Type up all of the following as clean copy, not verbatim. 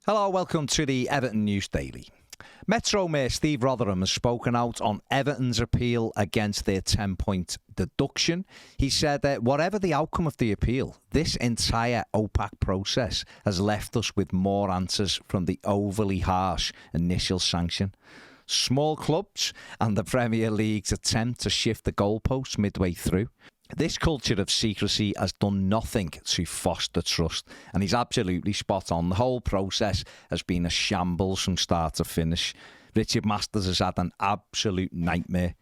Hello, welcome to the Everton News Daily. Metro Mayor Steve Rotherham has spoken out on Everton's appeal against their 10-point deduction. He said that whatever the outcome of the appeal, this entire opaque process has left us with more answers from the overly harsh initial sanction. Small clubs and the Premier League's attempt to shift the goalposts midway through. This culture of secrecy has done nothing to foster trust, and he's absolutely spot on. The whole process has been a shambles from start to finish. Richard Masters has had an absolute nightmare.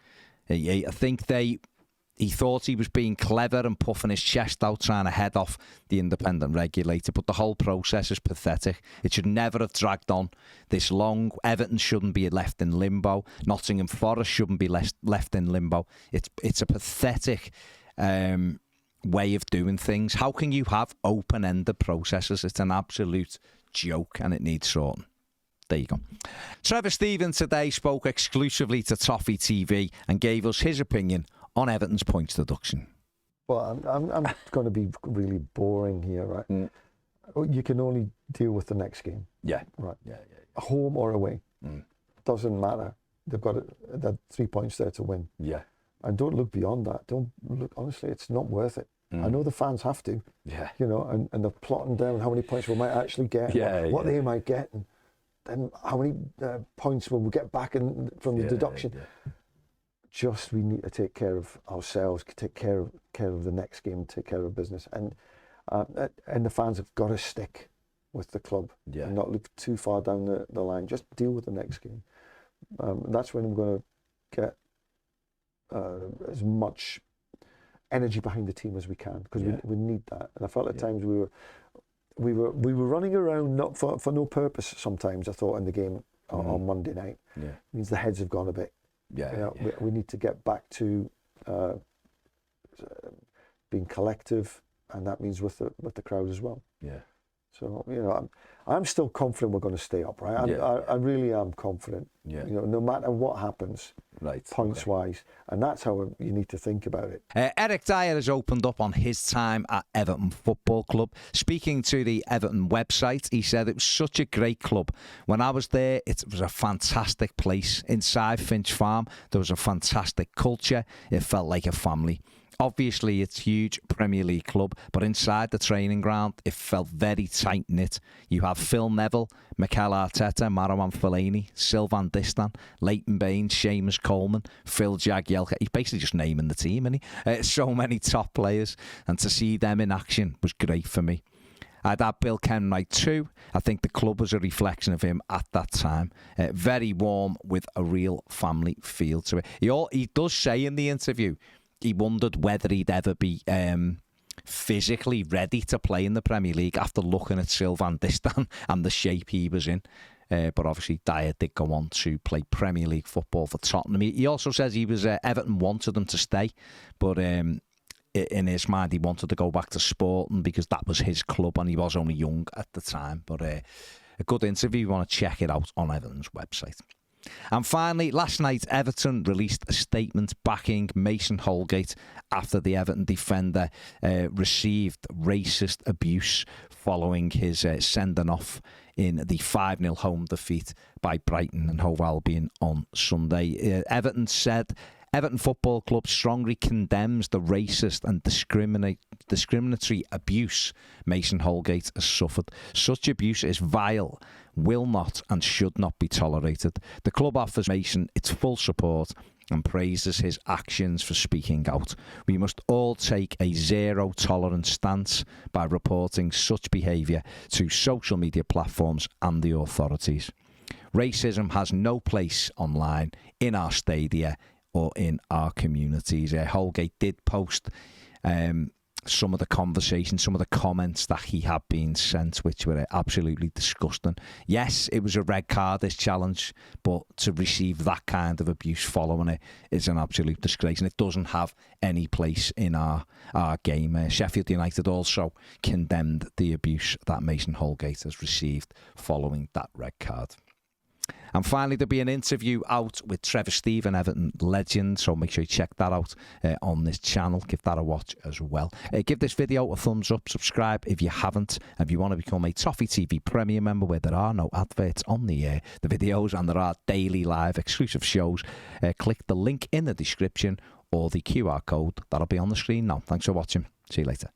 I think he thought he was being clever and puffing his chest out trying to head off the independent regulator, but the whole process is pathetic. It should never have dragged on this long. Everton shouldn't be left in limbo. Nottingham Forest shouldn't be left in limbo. It's a pathetic way of doing things. How can you have open-ended processes? It's an absolute joke and it needs sorting. There you go. Trevor Stevens today spoke exclusively to Toffee TV and gave us his opinion on Everton's points deduction. Well, I'm going to be really boring here, right? You can only deal with the next game. Yeah. Right. Yeah. Home or away. Doesn't matter. They've got that 3 points there to win. Yeah. And don't look beyond that. Don't look, honestly, it's not worth it. I know the fans have to. Yeah. You know, and they're plotting down how many points we might actually get, what they might get, and then how many points will we get back from the deduction. Just, we need to take care of ourselves, take care of the next game, take care of business, and the fans have got to stick with the club and not look too far down the line. Just deal with the next game. That's when we're going to get as much energy behind the team as we can, because we need that. And I felt at times we were running around not for no purpose. Sometimes I thought in the game on Monday night, it means the heads have gone a bit. We need to get back to being collective, and that means with the crowd as well. So, you know, I'm still confident we're going to stay up, right? I really am confident. You know, no matter what happens, points wise, and that's how you need to think about it. Eric Dyer has opened up on his time at Everton Football Club. Speaking to the Everton website, he said it was such a great club. When I was there, it was a fantastic place. Inside Finch Farm, there was a fantastic culture. It felt like a family. Obviously, it's a huge Premier League club, but inside the training ground, it felt very tight-knit. You have Phil Neville, Mikel Arteta, Marouane Fellaini, Sylvain Distin, Leighton Baines, Seamus Coleman, Phil Jagielka. He's basically just naming the team, isn't he? So many top players, and to see them in action was great for me. I'd had Bill Kenwright too. I think the club was a reflection of him at that time. Very warm with a real family feel to it. He does say in the interview, he wondered whether he'd ever be physically ready to play in the Premier League after looking at Sylvain Distin and the shape he was in. But obviously Dyer did go on to play Premier League football for Tottenham. He also says he was Everton wanted him to stay, but in his mind he wanted to go back to Sporting because that was his club and he was only young at the time. But a good interview. You want to check it out on Everton's website. And finally, last night, Everton released a statement backing Mason Holgate after the Everton defender received racist abuse following his sending off in the 5-0 home defeat by Brighton and Hove Albion on Sunday. Everton said Everton Football Club strongly condemns the racist and discriminatory abuse Mason Holgate has suffered. Such abuse is vile, will not and should not be tolerated. The club offers Mason its full support and praises his actions for speaking out. We must all take a zero tolerance stance by reporting such behaviour to social media platforms and the authorities. Racism has no place online, in our stadia, or in our communities. Holgate did post some of the conversations, some of the comments that he had been sent, which were absolutely disgusting. Yes, it was a red card, this challenge, but to receive that kind of abuse following it is an absolute disgrace, and it doesn't have any place in our game. Sheffield United also condemned the abuse that Mason Holgate has received following that red card. And finally, there'll be an interview out with Trevor Stephen, Everton legend, so make sure you check that out on this channel. Give that a watch as well. Give this video a thumbs up, subscribe if you haven't. If you want to become a Toffee TV Premium member where there are no adverts on the videos and there are daily live exclusive shows, click the link in the description or the QR code that'll be on the screen now. Thanks for watching. See you later.